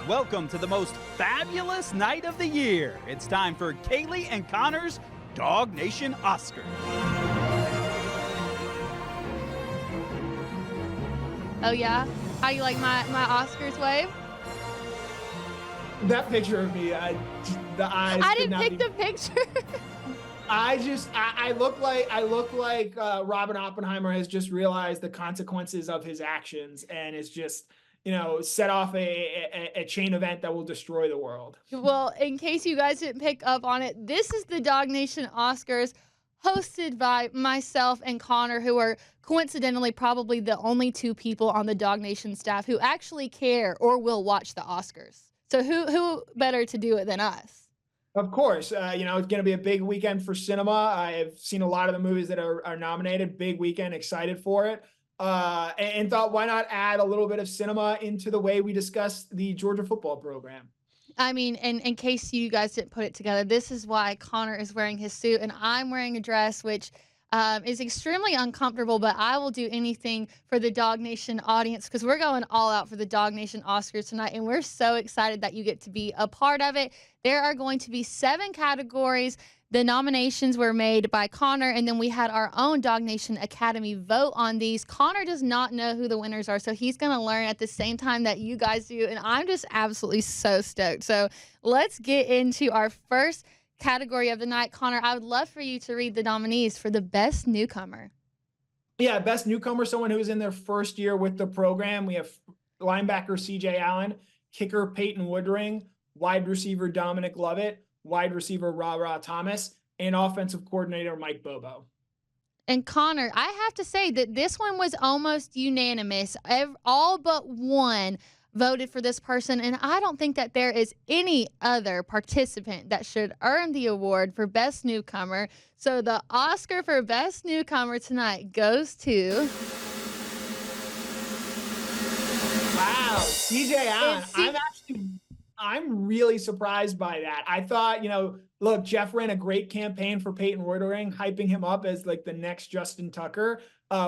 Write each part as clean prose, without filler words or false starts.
welcome to the most fabulous night of the year. It's time for Kaylee and Connor's DawgNation Oscars. Oh yeah? How you like my Oscars wave? That picture of me, the eyes. I didn't pick the picture. I look like Robin Oppenheimer has just realized the consequences of his actions and is just, set off a chain event that will destroy the world. Well, in case you guys didn't pick up on it, this is the DawgNation Oscars, hosted by myself and Connor, who are coincidentally probably the only two people on the DawgNation staff who actually care or will watch the Oscars. So who better to do it than us? Of course, it's going to be a big weekend for cinema. I have seen a lot of the movies that are nominated. Big weekend, excited for it. And thought, why not add a little bit of cinema into the way we discuss the Georgia football program? I mean, and in case you guys didn't put it together, this is why Connor is wearing his suit and I'm wearing a dress, which is extremely uncomfortable, but I will do anything for the DawgNation audience because we're going all out for the DawgNation Oscars tonight, and we're so excited that you get to be a part of it. There are going to be 7 categories. The nominations were made by Connor, and then we had our own DawgNation Academy vote on these. Connor does not know who the winners are, so he's going to learn at the same time that you guys do, and I'm just absolutely so stoked. So let's get into our first category of the night. Connor, I would love for you to read the nominees for the best newcomer. Yeah, best newcomer, someone who's in their first year with the program. We have linebacker CJ Allen, kicker Peyton Woodring, wide receiver Dominic Lovett, wide receiver Ra Thomas, and offensive coordinator Mike Bobo. And Connor, I have to say that this one was almost unanimous. All but one voted for this person, and I don't think that there is any other participant that should earn the award for Best Newcomer. So the Oscar for Best Newcomer tonight goes to... Wow, CJ Allen. I'm really surprised by that. I thought, look, Jeff ran a great campaign for Peyton Woodring, hyping him up as like the next Justin Tucker,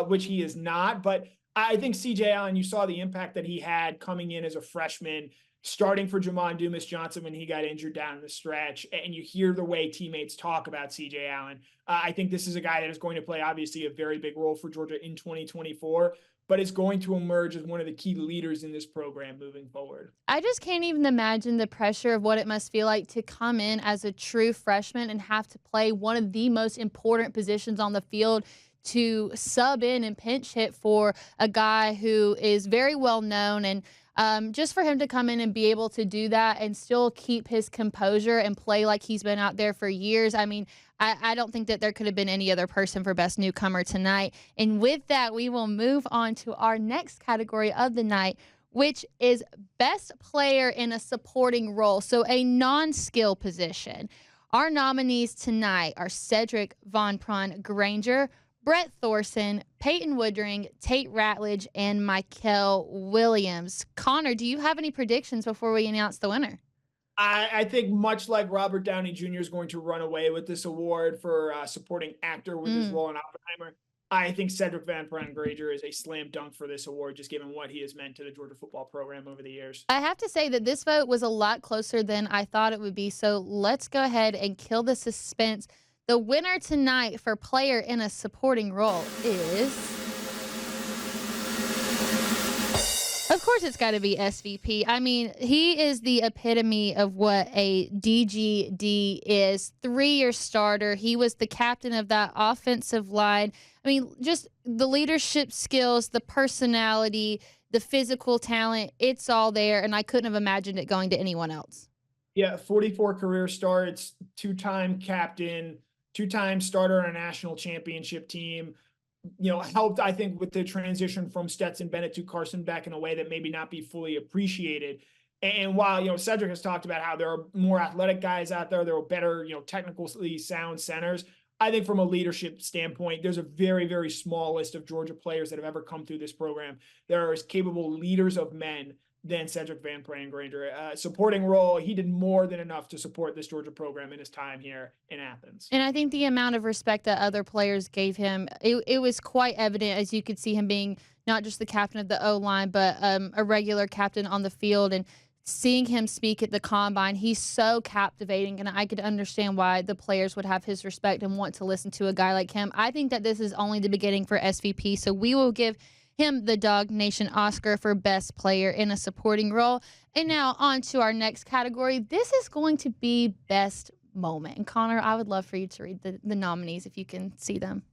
which he is not. But I think CJ Allen, you saw the impact that he had coming in as a freshman, starting for Jamon Dumas-Johnson when he got injured down the stretch. And you hear the way teammates talk about CJ Allen. I think this is a guy that is going to play, obviously, a very big role for Georgia in 2024. But is going to emerge as one of the key leaders in this program moving forward. I just can't even imagine the pressure of what it must feel like to come in as a true freshman and have to play one of the most important positions on the field, to sub in and pinch hit for a guy who is very well known. And just for him to come in and be able to do that and still keep his composure and play like he's been out there for years. I mean, I don't think that there could have been any other person for Best Newcomer tonight. And with that, we will move on to our next category of the night, which is Best Player in a Supporting Role, so a non-skill position. Our nominees tonight are Cedric Von Pron Granger, Brett Thorson, Peyton Woodring, Tate Ratledge, and Michael Williams. Connor, do you have any predictions before we announce the winner? I think much like Robert Downey Jr. is going to run away with this award for supporting actor with his role in Oppenheimer, I think Cedric Van Pran Granger is a slam dunk for this award, just given what he has meant to the Georgia football program over the years. I have to say that this vote was a lot closer than I thought it would be, so let's go ahead and kill the suspense. The winner tonight for player in a supporting role is... Of course it's got to be SVP. I mean, he is the epitome of what a DGD is. 3-year starter. He was the captain of that offensive line. I mean, just the leadership skills, the personality, the physical talent, it's all there, and I couldn't have imagined it going to anyone else. Yeah, 44 career starts, 2-time captain, 2-time starter on a national championship team. Helped, I think, with the transition from Stetson Bennett to Carson Beck in a way that maybe not be fully appreciated. And while, Cedric has talked about how there are more athletic guys out there are better, technically sound centers, I think from a leadership standpoint, there's a very, very small list of Georgia players that have ever come through this program that are as capable leaders of men than Cedric Van Pran Granger. Supporting role, he did more than enough to support this Georgia program in his time here in Athens. And I think the amount of respect that other players gave him, it was quite evident, as you could see him being not just the captain of the O-line, but a regular captain on the field. And seeing him speak at the combine, he's so captivating, and I could understand why the players would have his respect and want to listen to a guy like him. I think that this is only the beginning for SVP, so we will give him the DawgNation Oscar for Best Player in a Supporting Role. And now on to our next category. This is going to be Best Moment. And Connor, I would love for you to read the nominees if you can see them.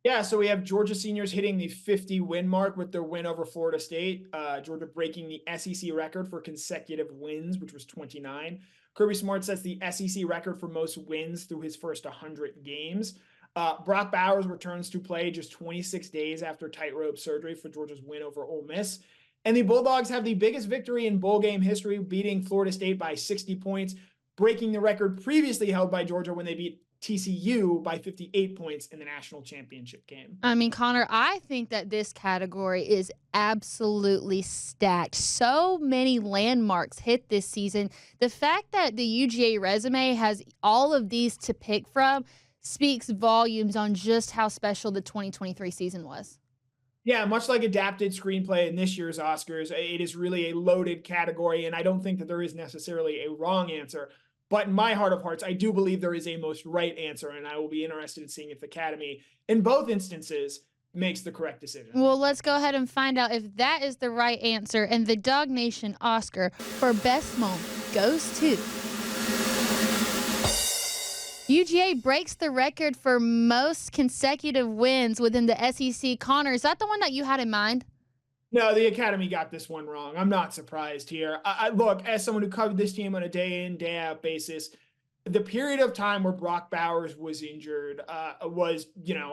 Yeah, so we have Georgia seniors hitting the 50-win mark with their win over Florida State. Georgia breaking the SEC record for consecutive wins, which was 29. Kirby Smart sets the SEC record for most wins through his first 100 games. Brock Bowers returns to play just 26 days after tightrope surgery for Georgia's win over Ole Miss. And the Bulldogs have the biggest victory in bowl game history, beating Florida State by 60 points, breaking the record previously held by Georgia when they beat TCU by 58 points in the national championship game. I mean, Connor, I think that this category is absolutely stacked. So many landmarks hit this season. The fact that the UGA resume has all of these to pick from speaks volumes on just how special the 2023 season was. Yeah, much like adapted screenplay in this year's Oscars, it is really a loaded category, and I don't think that there is necessarily a wrong answer. But in my heart of hearts, I do believe there is a most right answer, and I will be interested in seeing if the Academy, in both instances, makes the correct decision. Well, let's go ahead and find out if that is the right answer. And the DawgNation Oscar for Best Moment goes to UGA breaks the record for most consecutive wins within the SEC. Connor, is that the one that you had in mind? No, the Academy got this one wrong. I'm not surprised here. I look, as someone who covered this team on a day in, day out basis, the period of time where Brock Bowers was injured was,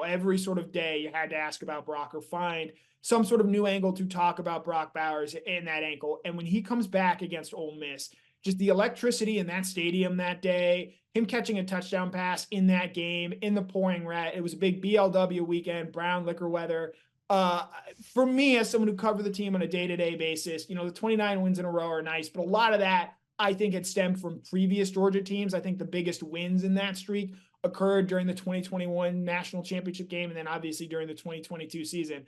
every sort of day you had to ask about Brock or find some sort of new angle to talk about Brock Bowers in that ankle. And when he comes back against Ole Miss, just the electricity in that stadium that day, him catching a touchdown pass in that game, in the pouring rain. It was a big BLW weekend, brown liquor weather. For me, as someone who covered the team on a day-to-day basis, the 29 wins in a row are nice, but a lot of that, I think, it stemmed from previous Georgia teams. I think the biggest wins in that streak occurred during the 2021 national championship game and then obviously during the 2022 season.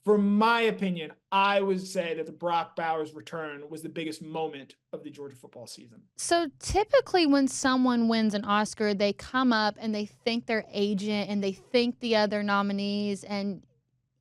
From my opinion, I would say that the Brock Bowers return was the biggest moment of the Georgia football season. So typically when someone wins an Oscar, they come up and they thank their agent and they thank the other nominees, and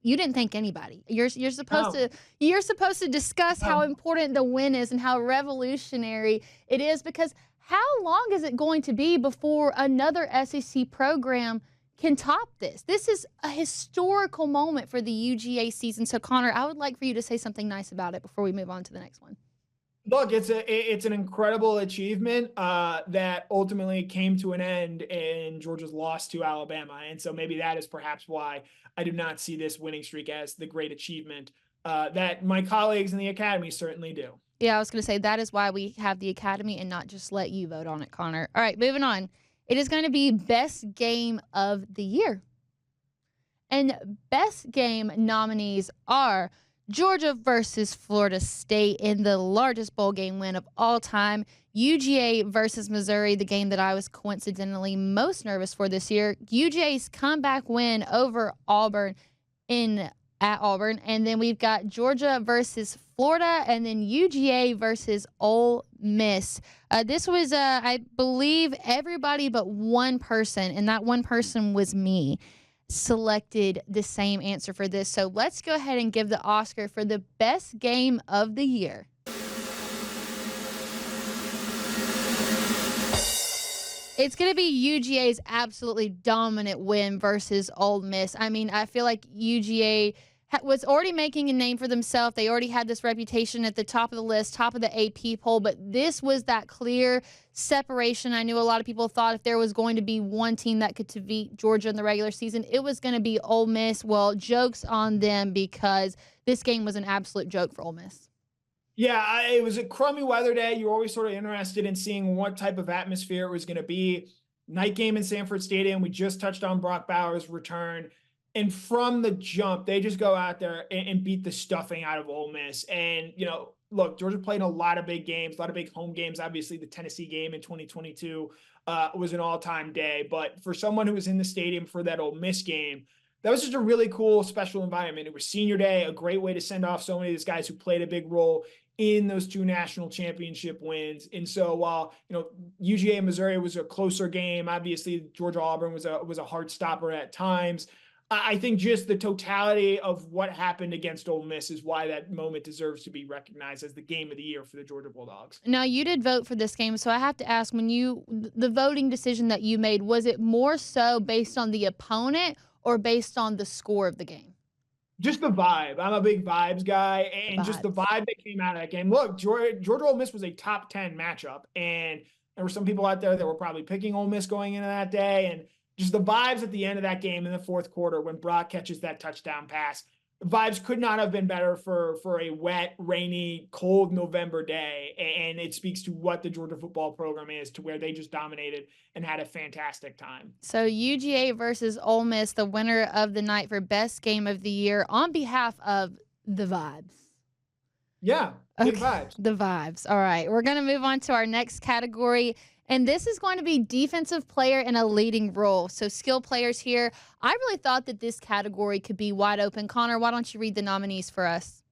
you didn't thank anybody. You're supposed to discuss how important the win is and how revolutionary it is, because how long is it going to be before another SEC program can top this? This is a historical moment for the UGA season. So Connor, I would like for you to say something nice about it before we move on to the next one. Look, it's an incredible achievement that ultimately came to an end in Georgia's loss to Alabama. And so maybe that is perhaps why I do not see this winning streak as the great achievement that my colleagues in the Academy certainly do. Yeah, I was going to say that is why we have the Academy and not just let you vote on it, Connor. All right, moving on. It is going to be Best Game of the Year. And Best Game nominees are Georgia versus Florida State in the largest bowl game win of all time. UGA versus Missouri, the game that I was coincidentally most nervous for this year. UGA's comeback win over Auburn at Auburn. And then we've got Georgia versus Florida, and then UGA versus Ole Miss. This was, I believe, everybody but one person, and that one person was me, selected the same answer for this. So let's go ahead and give the Oscar for the Best Game of the Year. It's going to be UGA's absolutely dominant win versus Ole Miss. I mean, I feel like UGA was already making a name for themselves. They already had this reputation at the top of the list, top of the AP poll, but this was that clear separation. I knew a lot of people thought if there was going to be one team that could defeat Georgia in the regular season, it was going to be Ole Miss. Well, joke's on them, because this game was an absolute joke for Ole Miss. Yeah, it was a crummy weather day. You're always sort of interested in seeing what type of atmosphere it was going to be. Night game in Sanford Stadium. We just touched on Brock Bowers' return. And from the jump, they just go out there and beat the stuffing out of Ole Miss. And, look, Georgia played a lot of big games, a lot of big home games. Obviously, the Tennessee game in 2022 was an all-time day. But for someone who was in the stadium for that Ole Miss game, that was just a really cool, special environment. It was senior day, a great way to send off so many of these guys who played a big role in those 2 national championship wins. And so while, UGA and Missouri was a closer game, obviously Georgia Auburn was a hard stopper at times. I think just the totality of what happened against Ole Miss is why that moment deserves to be recognized as the game of the year for the Georgia Bulldogs. Now, you did vote for this game, so I have to ask, the voting decision that you made, was it more so based on the opponent or based on the score of the game? Just the vibe. I'm a big vibes guy, and just the vibe that came out of that game. Look, Georgia Ole Miss was a top 10 matchup, and there were some people out there that were probably picking Ole Miss going into that day, and just the vibes at the end of that game in the fourth quarter when Brock catches that touchdown pass. The vibes could not have been better for a wet, rainy, cold November day. And it speaks to what the Georgia football program is, to where they just dominated and had a fantastic time. So UGA versus Ole Miss, the winner of the night for best game of the year on behalf of the vibes. Yeah, big vibes. The vibes. All right. We're going to move on to our next category. And this is going to be defensive player in a leading role. So skill players here. I really thought that this category could be wide open. Connor, why don't you read the nominees for us?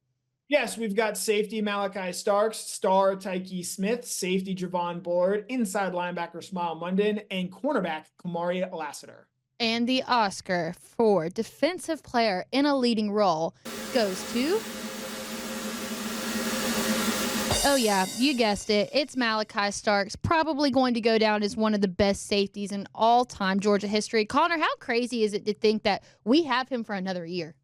Yes, we've got safety Malachi Starks, star Tyke Smith, safety Javon Bullard, inside linebacker Smile Munden, and cornerback Kamari Lassiter. And the Oscar for defensive player in a leading role goes to... Oh, yeah, you guessed it. It's Malachi Starks, probably going to go down as one of the best safeties in all-time Georgia history. Connor, how crazy is it to think that we have him for another year?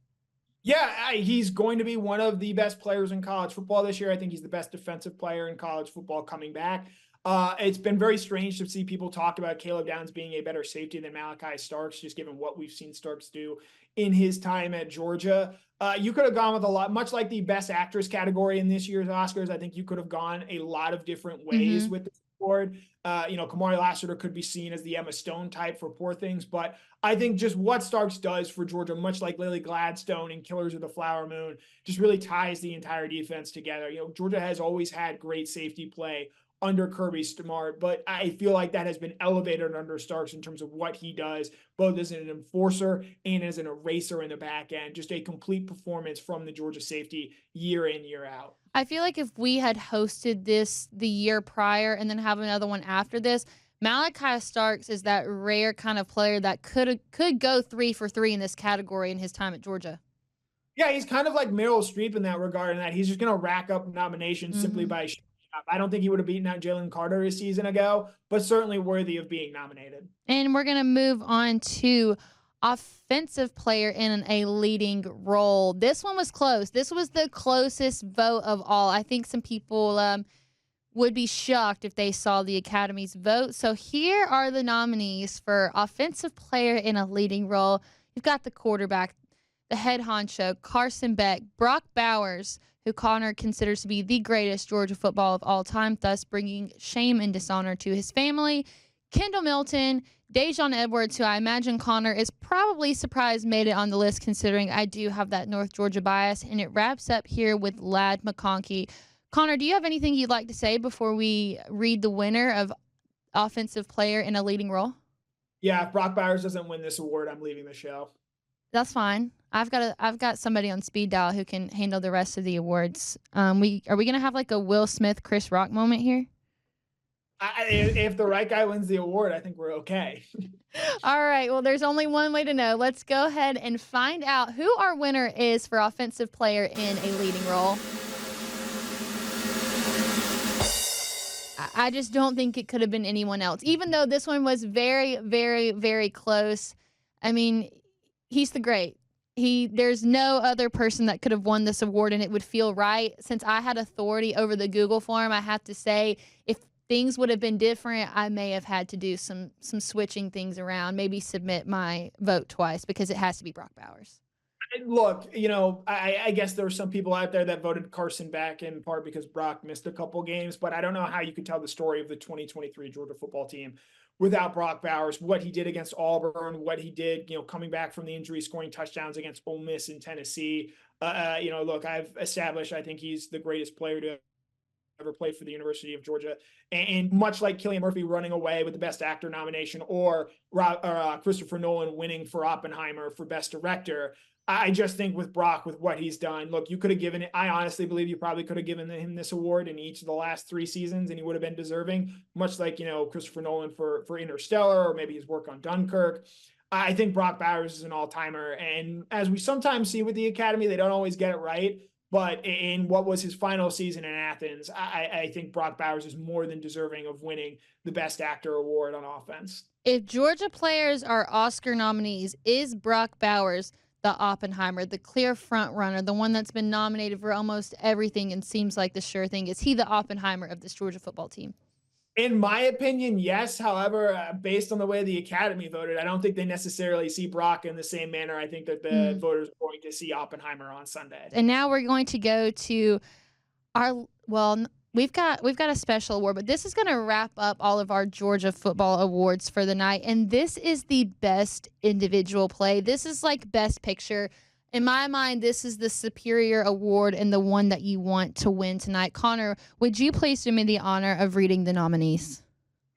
Yeah, he's going to be one of the best players in college football this year. I think he's the best defensive player in college football coming back. It's been very strange to see people talk about Caleb Downs being a better safety than Malachi Starks, just given what we've seen Starks do in his time at Georgia. You could have gone with a lot, much like the best actress category in this year's Oscars. I think you could have gone a lot of different ways with the award. Kamari Lassiter could be seen as the Emma Stone type for Poor Things, but I think just what Starks does for Georgia, much like Lily Gladstone in Killers of the Flower Moon, just really ties the entire defense together. Georgia has always had great safety play under Kirby Smart, but I feel like that has been elevated under Starks in terms of what he does, both as an enforcer and as an eraser in the back end. Just a complete performance from the Georgia safety year in, year out. I feel like if we had hosted this the year prior and then have another one after this, Malachi Starks is that rare kind of player that could go 3 for 3 in this category in his time at Georgia. Yeah, he's kind of like Meryl Streep in that regard, in that he's just going to rack up nominations simply by showing up. I don't think he would have beaten out Jalen Carter a season ago, but certainly worthy of being nominated. And we're going to move on to offensive player in a leading role. This one was close. This was the closest vote of all. I think some people would be shocked if they saw the Academy's vote. So here are the nominees for offensive player in a leading role. You've got the quarterback, the head honcho, Carson Beck, Brock Bowers, who Connor considers to be the greatest Georgia football of all time, thus bringing shame and dishonor to his family, Kendall Milton, Dejon Edwards, who I imagine Connor is probably surprised made it on the list, considering I do have that North Georgia bias, and it wraps up here with Ladd McConkey. Connor, do you have anything you'd like to say before we read the winner of offensive player in a leading role? Yeah, if Brock Bowers doesn't win this award, I'm leaving the show. That's fine. I've got somebody on speed dial who can handle the rest of the awards. Are we gonna have like a Will Smith, Chris Rock moment here? If the right guy wins the award, I think we're okay. All right. Well, there's only one way to know. Let's go ahead and find out who our winner is for offensive player in a leading role. I just don't think it could have been anyone else, even though this one was very, very, very close. I mean, he's the great. There's no other person that could have won this award, and it would feel right. Since I had authority over the Google form, I have to say, if things would have been different, I may have had to do some switching things around, maybe submit my vote twice, because it has to be Brock Bowers. Look, I guess there were some people out there that voted Carson Beck in part because Brock missed a couple games, but I don't know how you could tell the story of the 2023 Georgia football team without Brock Bowers, what he did against Auburn, what he did, coming back from the injury, scoring touchdowns against Ole Miss and Tennessee. Look, I've established, I think he's the greatest player to ever play for the University of Georgia. And much like Cillian Murphy running away with the Best Actor nomination, or Christopher Nolan winning for Oppenheimer for Best Director, I just think with Brock, with what he's done, look, you could have given it. I honestly believe you probably could have given him this award in each of the last 3 seasons, and he would have been deserving, much like, Christopher Nolan for Interstellar, or maybe his work on Dunkirk. I think Brock Bowers is an all-timer. And as we sometimes see with the Academy, they don't always get it right. But in what was his final season in Athens, I think Brock Bowers is more than deserving of winning the Best Actor award on offense. If Georgia players are Oscar nominees, is Brock Bowers the Oppenheimer, the clear front runner, the one that's been nominated for almost everything and seems like the sure thing? Is he the Oppenheimer of this Georgia football team? In my opinion, yes. However, based on the way the Academy voted, I don't think they necessarily see Brock in the same manner. I think that the voters are going to see Oppenheimer on Sunday. And now we're going to go to we've got a special award, but this is going to wrap up all of our Georgia football awards for the night. And this is the best individual play. This is like best picture. In my mind, this is the superior award and the one that you want to win tonight. Connor, would you please do me the honor of reading the nominees?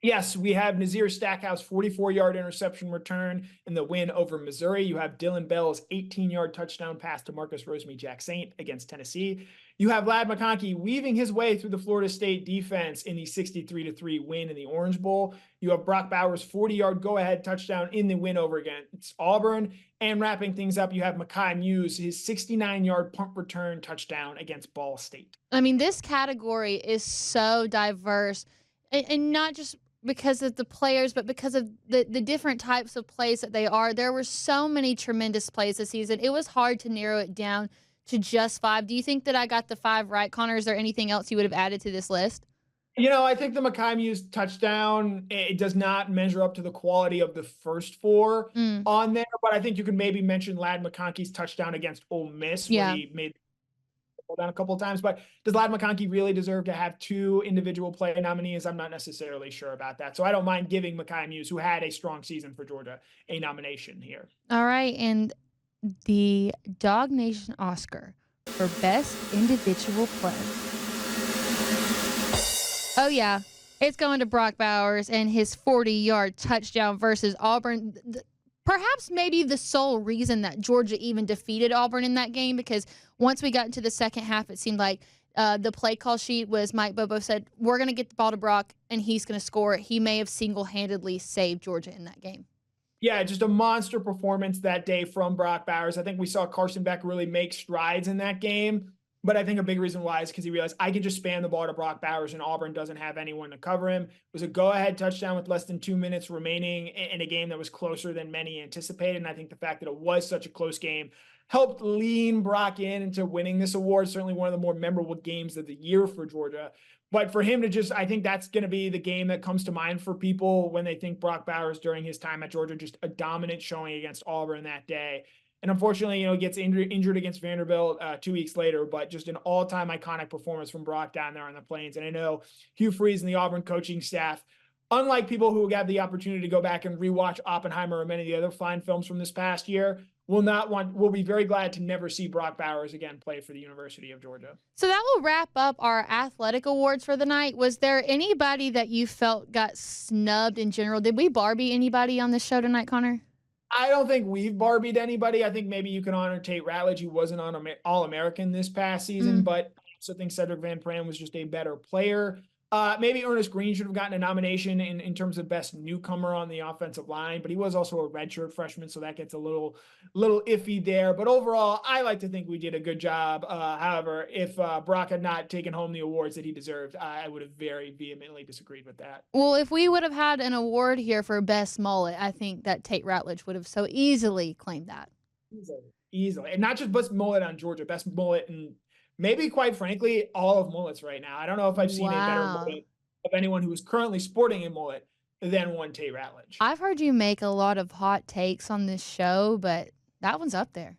Yes, we have Nazir Stackhouse 44-yard interception return in the win over Missouri. You have Dylan Bell's 18-yard touchdown pass to Marcus Rosemary-Jack Saint against Tennessee. You have Ladd McConkey weaving his way through the Florida State defense in the 63-3 win in the Orange Bowl. You have Brock Bowers' 40-yard go-ahead touchdown in the win over against Auburn. And wrapping things up, you have Mekhi Muse, his 69-yard punt return touchdown against Ball State. I mean, this category is so diverse, and not just because of the players, but because of the different types of plays that they are. There were so many tremendous plays this season. It was hard to narrow it down to just 5. Do you think that I got the 5 right, Connor? Is there anything else you would have added to this list? I think the Mekhi Muse touchdown, it does not measure up to the quality of the first 4 on there, but I think you could maybe mention Ladd McConkey's touchdown against Ole Miss, where he made down a couple of times. But does Ladd McConkey really deserve to have 2 individual play nominees? I'm not necessarily sure about that. So I don't mind giving Mekhi Muse, who had a strong season for Georgia, a nomination here. All right, and the DawgNation Oscar for Best Individual Play. Oh, yeah. It's going to Brock Bowers and his 40-yard touchdown versus Auburn. Perhaps maybe the sole reason that Georgia even defeated Auburn in that game, because once we got into the second half, it seemed like the play call sheet was Mike Bobo said, we're going to get the ball to Brock, and he's going to score it. He may have single-handedly saved Georgia in that game. Yeah, just a monster performance that day from Brock Bowers. I think we saw Carson Beck really make strides in that game. But I think a big reason why is because he realized I can just spam the ball to Brock Bowers and Auburn doesn't have anyone to cover him. It was a go-ahead touchdown with less than 2 minutes remaining in a game that was closer than many anticipated. And I think the fact that it was such a close game helped lean Brock into winning this award. Certainly one of the more memorable games of the year for Georgia. But for him to I think that's going to be the game that comes to mind for people when they think Brock Bowers during his time at Georgia, just a dominant showing against Auburn that day. And unfortunately, gets injured against Vanderbilt 2 weeks later, but just an all-time iconic performance from Brock down there on the Plains. And I know Hugh Freeze and the Auburn coaching staff, unlike people who have the opportunity to go back and rewatch Oppenheimer or many of the other fine films from this past year, will be very glad to never see Brock Bowers again play for the University of Georgia. So that will wrap up our athletic awards for the night. Was there anybody that you felt got snubbed in general? Did we Barbie anybody on the show tonight, Connor? I don't think we've Barbied anybody. I think maybe you can honor Tate Ratledge. He wasn't on All-American this past season, but I also think Cedric Van Pran was just a better player. Maybe Ernest Green should have gotten a nomination in terms of best newcomer on the offensive line, but he was also a redshirt freshman, so that gets a little iffy there. But overall, I like to think we did a good job. However, if Brock had not taken home the awards that he deserved, I would have very vehemently disagreed with that. Well, if we would have had an award here for best mullet, I think that Tate Ratledge would have so easily claimed that. Easily. And not just best mullet on Georgia, best mullet and maybe, quite frankly, all of mullets right now. I don't know if I've seen a better mullet of anyone who is currently sporting a mullet than one Tate Ratledge. I've heard you make a lot of hot takes on this show, but that one's up there.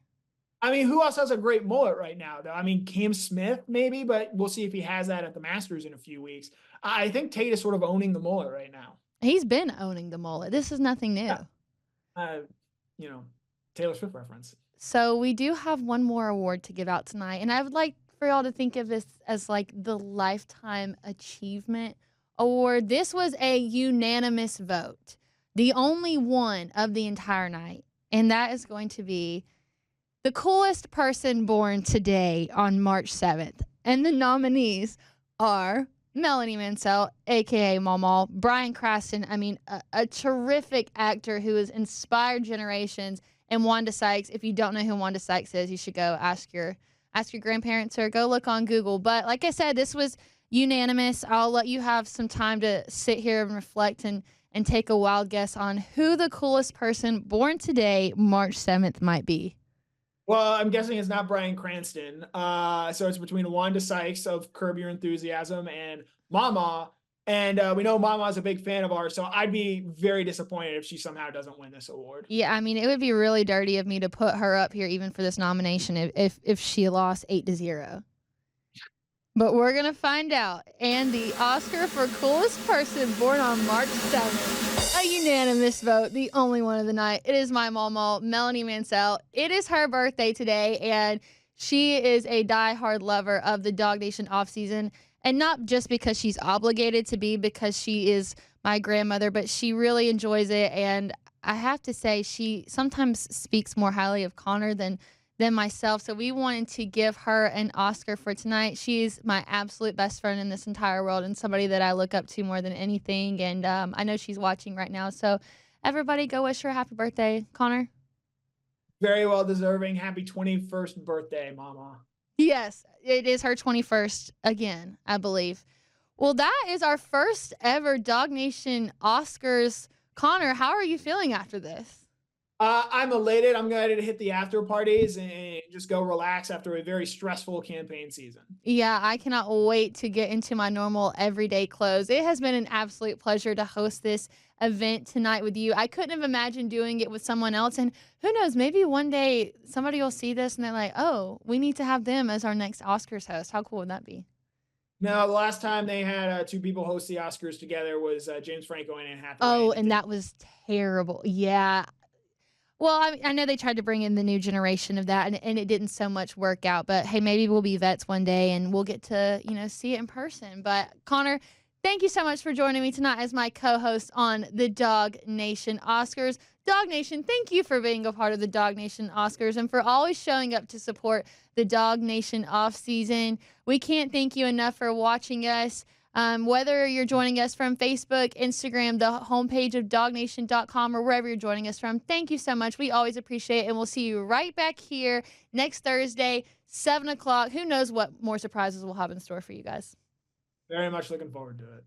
I mean, who else has a great mullet right now, though? I mean, Cam Smith, maybe, but we'll see if he has that at the Masters in a few weeks. I think Tate is sort of owning the mullet right now. He's been owning the mullet. This is nothing new. Taylor Swift reference. So we do have one more award to give out tonight, and I would like for y'all to think of this as like the Lifetime Achievement Award. This was a unanimous vote, the only one of the entire night, and that is going to be the coolest person born today on March 7th. And the nominees are Melanie Mansell, a.k.a. Mama, Bryan Cranston, a terrific actor who has inspired generations, and Wanda Sykes. If you don't know who Wanda Sykes is, you should go ask your grandparents or go look on Google. But like I said, this was unanimous. I'll let you have some time to sit here and reflect and take a wild guess on who the coolest person born today, March 7th, might be. Well, I'm guessing it's not Bryan Cranston. So it's between Wanda Sykes of Curb Your Enthusiasm and Mama. And we know Mama's a big fan of ours, so I'd be very disappointed if she somehow doesn't win this award. Yeah, it would be really dirty of me to put her up here even for this nomination if she lost 8-0. But we're going to find out. And the Oscar for coolest person born on March 7th. A unanimous vote, the only one of the night. It is my mama, Melanie Mansell. It is her birthday today, and she is a diehard lover of the DawgNation offseason. And not just because she's obligated to be, because she is my grandmother, but she really enjoys it. And I have to say, she sometimes speaks more highly of Connor than myself. So we wanted to give her an Oscar for tonight. She's my absolute best friend in this entire world and somebody that I look up to more than anything. And I know she's watching right now. So everybody go wish her a happy birthday. Connor? Very well deserving. Happy 21st birthday, Mama. Yes, it is her 21st again, I believe. Well, that is our first ever DawgNation Oscars. Connor, how are you feeling after this? I'm elated. I'm going to hit the after parties and just go relax after a very stressful campaign season. Yeah, I cannot wait to get into my normal everyday clothes. It has been an absolute pleasure to host this event tonight with you. I couldn't have imagined doing it with someone else. And who knows, maybe one day somebody will see this and they're like, oh, we need to have them as our next Oscars host. How cool would that be? No, the last time they had two people host the Oscars together was James Franco and Anne Hathaway. Oh, and that was terrible. Yeah. Well, I know they tried to bring in the new generation of that, and it didn't so much work out. But, hey, maybe we'll be vets one day, and we'll get to, see it in person. But, Connor, thank you so much for joining me tonight as my co-host on the DawgNation Oscars. DawgNation, thank you for being a part of the DawgNation Oscars and for always showing up to support the DawgNation off-season. We can't thank you enough for watching us. Whether you're joining us from Facebook, Instagram, the homepage of DawgNation.com, or wherever you're joining us from, thank you so much. We always appreciate it, and we'll see you right back here next Thursday, 7 o'clock. Who knows what more surprises we'll have in store for you guys. Very much looking forward to it.